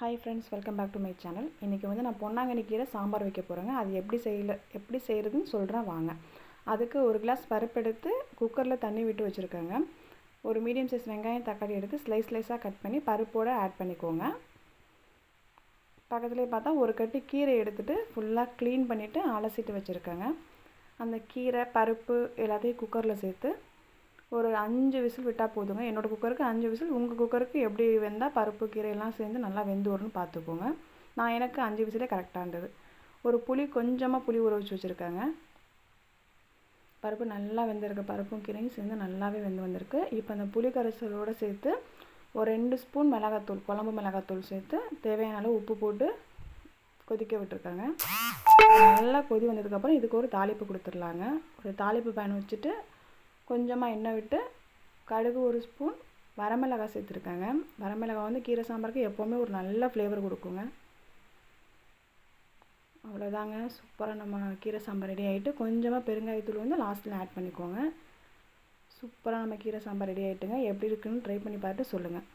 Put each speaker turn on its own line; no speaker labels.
Hi friends, welcome back to my channel. இன்றைக்கி நான் பொன்னாங்கண்ணி கீரை சாம்பார் வைக்க போகிறேங்க. அது எப்படி செய்கிறதுன்னு சொல்கிறேன் வாங்க. அதுக்கு ஒரு கிளாஸ் பருப்பு எடுத்து குக்கரில் தண்ணி விட்டு வச்சுருக்கேங்க. ஒரு மீடியம் சைஸ் வெங்காயம் தக்காளி எடுத்து ஸ்லைஸாக கட் பண்ணி பருப்போடு ஆட் பண்ணிக்கோங்க. பக்கத்துலேயே பார்த்தா ஒரு கட்டு கீரை எடுத்துகிட்டு ஃபுல்லாக க்ளீன் பண்ணிவிட்டு அலசிட்டு வச்சுருக்கேங்க. அந்த கீரை பருப்பு எல்லாத்தையும் குக்கரில் சேர்த்து ஒரு 5 விசில் விட்டால் போதுங்க. என்னோடய குக்கருக்கு 5 விசில், உங்கள் குக்கருக்கு எப்படி வெந்தால் பருப்பு கீரையெல்லாம் சேர்ந்து நல்லா வெந்து வரும்னு பார்த்துக்கோங்க. எனக்கு 5 விசிலே கரெக்டாக இருந்தது. ஒரு கொஞ்சமாக புளி ஊற வச்சு வச்சுருக்கேங்க. பருப்பு நல்லா வெந்திருக்கு. பருப்பும் கீரையும் சேர்ந்து நல்லாவே வெந்து வந்திருக்கு. இப்போ அந்த புளி கரைசலோடு சேர்த்து ஒரு 2 ஸ்பூன் மிளகாத்தூள், குழம்பு மிளகாத்தூள் சேர்த்து தேவையான அளவு உப்பு போட்டு கொதிக்க விட்டுருக்காங்க. நல்லா கொதி வந்ததுக்கப்புறம் இதுக்கு ஒரு தாளிப்பு கொடுத்துடலாங்க. ஒரு தாளிப்பு பேன் வச்சுட்டு கொஞ்சமாக எண்ணெய் விட்டு கடுகு 1 ஸ்பூன், வரமிளகாய் சேர்த்துருக்காங்க. வரமிளகாய் கீரை சாம்பாருக்கு எப்போவுமே ஒரு நல்ல ஃப்ளேவர் கொடுக்குங்க. அவ்வளோதாங்க, சூப்பராக நம்ம கீரை சாம்பார் ரெடி ஆகிட்டு கொஞ்சமாக பெருங்காயத்தூள் லாஸ்ட்டில் ஆட் பண்ணிக்கோங்க. சூப்பராக நம்ம கீரை சாம்பார் ரெடி ஆகிட்டுங்க. எப்படி இருக்குன்னு ட்ரை பண்ணி பார்த்துட்டு சொல்லுங்கள்.